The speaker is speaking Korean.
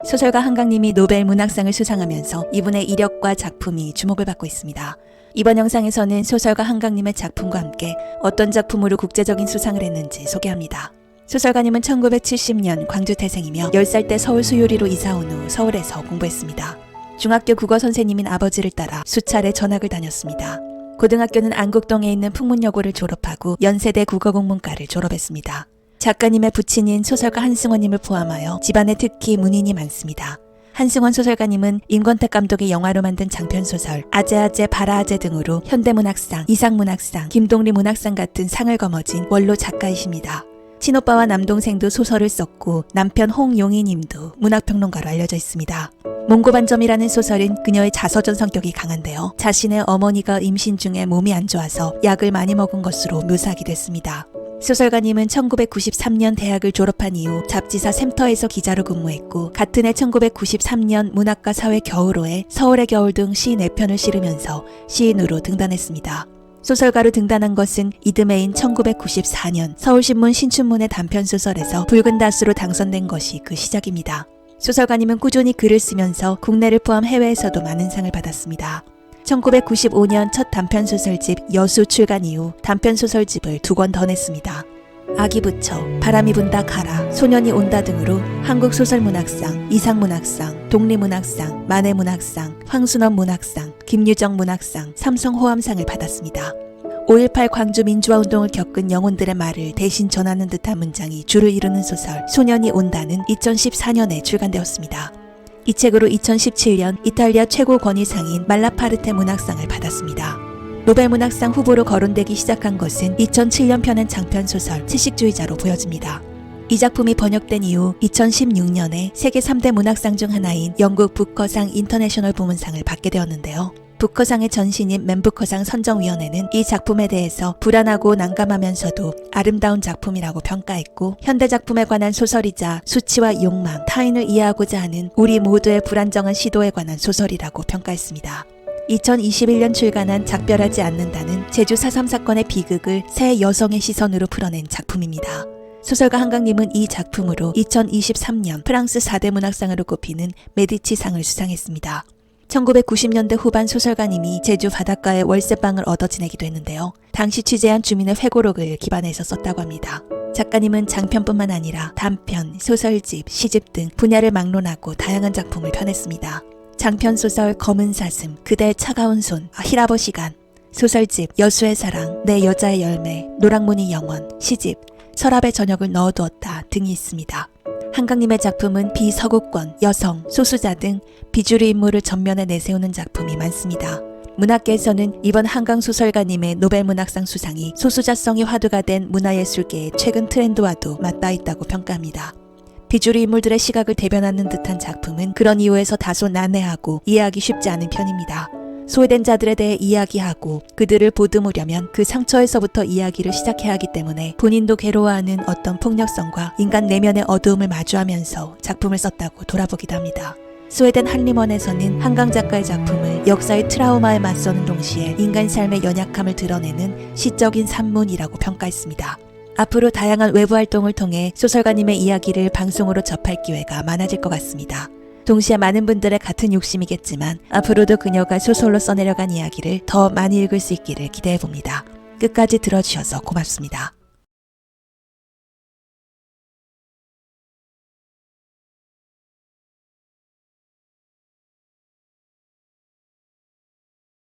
소설가 한강님이 노벨 문학상을 수상하면서 이분의 이력과 작품이 주목을 받고 있습니다. 이번 영상에서는 소설가 한강님의 작품과 함께 어떤 작품으로 국제적인 수상을 했는지 소개합니다. 소설가님은 1970년 광주 태생이며 10살 때 서울 수유리로 이사 온 후 서울에서 공부했습니다. 중학교 국어 선생님인 아버지를 따라 수차례 전학을 다녔습니다. 고등학교는 안국동에 있는 풍문여고를 졸업하고 연세대 국어국문과를 졸업했습니다. 작가님의 부친인 소설가 한승원님을 포함하여 집안에 특히 문인이 많습니다. 한승원 소설가님은 임권택 감독의 영화로 만든 장편소설 아재아재 바라아재 등으로 현대문학상, 이상문학상, 김동리 문학상 같은 상을 거머쥔 원로 작가이십니다. 친오빠와 남동생도 소설을 썼고 남편 홍용희님도 문학평론가로 알려져 있습니다. 몽고반점이라는 소설은 그녀의 자서전 성격이 강한데요. 자신의 어머니가 임신 중에 몸이 안 좋아서 약을 많이 먹은 것으로 묘사하기도 했습니다. 소설가님은 1993년 대학을 졸업한 이후 잡지사 샘터에서 기자로 근무했고 같은 해 1993년 문학과 사회 겨울호에 서울의 겨울 등 시 4편을 실으면서 시인으로 등단했습니다. 소설가로 등단한 것은 이듬해인 1994년 서울신문 신춘문예 단편소설에서 붉은 다수로 당선된 것이 그 시작입니다. 소설가님은 꾸준히 글을 쓰면서 국내를 포함 해외에서도 많은 상을 받았습니다. 1995년 첫 단편소설집 여수 출간 이후 단편소설집을 2권 더 냈습니다. 아기 부처, 바람이 분다 가라, 소년이 온다 등으로 한국소설문학상, 이상문학상, 독립문학상, 만해문학상, 황순원 문학상, 김유정 문학상, 삼성호암상을 받았습니다. 5.18 광주 민주화운동을 겪은 영혼들의 말을 대신 전하는 듯한 문장이 줄을 이루는 소설 소년이 온다는 2014년에 출간되었습니다. 이 책으로 2017년 이탈리아 최고 권위상인 말라파르테 문학상을 받았습니다. 노벨 문학상 후보로 거론되기 시작한 것은 2007년 펴낸 장편소설 채식주의자로 보여집니다. 이 작품이 번역된 이후 2016년에 세계 3대 문학상 중 하나인 영국 부커상 인터내셔널 부문상을 받게 되었는데요. 부커상의 전신인 맨부커상 선정위원회는 이 작품에 대해서 불안하고 난감하면서도 아름다운 작품이라고 평가했고 현대작품에 관한 소설이자 수치와 욕망, 타인을 이해하고자 하는 우리 모두의 불안정한 시도에 관한 소설이라고 평가했습니다. 2021년 출간한 작별하지 않는다는 제주 4.3 사건의 비극을 새 여성의 시선으로 풀어낸 작품입니다. 소설가 한강님은 이 작품으로 2023년 프랑스 4대 문학상으로 꼽히는 메디치상을 수상했습니다. 1990년대 후반 소설가님이 제주 바닷가에 월세방을 얻어 지내기도 했는데요. 당시 취재한 주민의 회고록을 기반해서 썼다고 합니다. 작가님은 장편뿐만 아니라 단편, 소설집, 시집 등 분야를 막론하고 다양한 작품을 펴냈습니다. 장편소설 검은 사슴, 그대의 차가운 손, 히라버 시간, 소설집 여수의 사랑, 내 여자의 열매, 노랑무늬 영원, 시집 서랍에 저녁을 넣어두었다 등이 있습니다. 한강님의 작품은 비서구권, 여성, 소수자 등 비주류 인물을 전면에 내세우는 작품이 많습니다. 문학계에서는 이번 한강 소설가님의 노벨 문학상 수상이 소수자성이 화두가 된 문화예술계의 최근 트렌드와도 맞닿아 있다고 평가합니다. 비주류 인물들의 시각을 대변하는 듯한 작품은 그런 이유에서 다소 난해하고 이해하기 쉽지 않은 편입니다. 소외된 자들에 대해 이야기하고 그들을 보듬으려면 그 상처에서부터 이야기를 시작해야 하기 때문에 본인도 괴로워하는 어떤 폭력성과 인간 내면의 어두움을 마주하면서 작품을 썼다고 돌아보기도 합니다. 스웨덴 한림원에서는 한강 작가의 작품을 역사의 트라우마에 맞서는 동시에 인간 삶의 연약함을 드러내는 시적인 산문이라고 평가했습니다. 앞으로 다양한 외부 활동을 통해 소설가님의 이야기를 방송으로 접할 기회가 많아질 것 같습니다. 동시에 많은 분들의 같은 욕심이겠지만 앞으로도 그녀가 소설로 써내려간 이야기를 더 많이 읽을 수 있기를 기대해봅니다. 끝까지 들어주셔서 고맙습니다.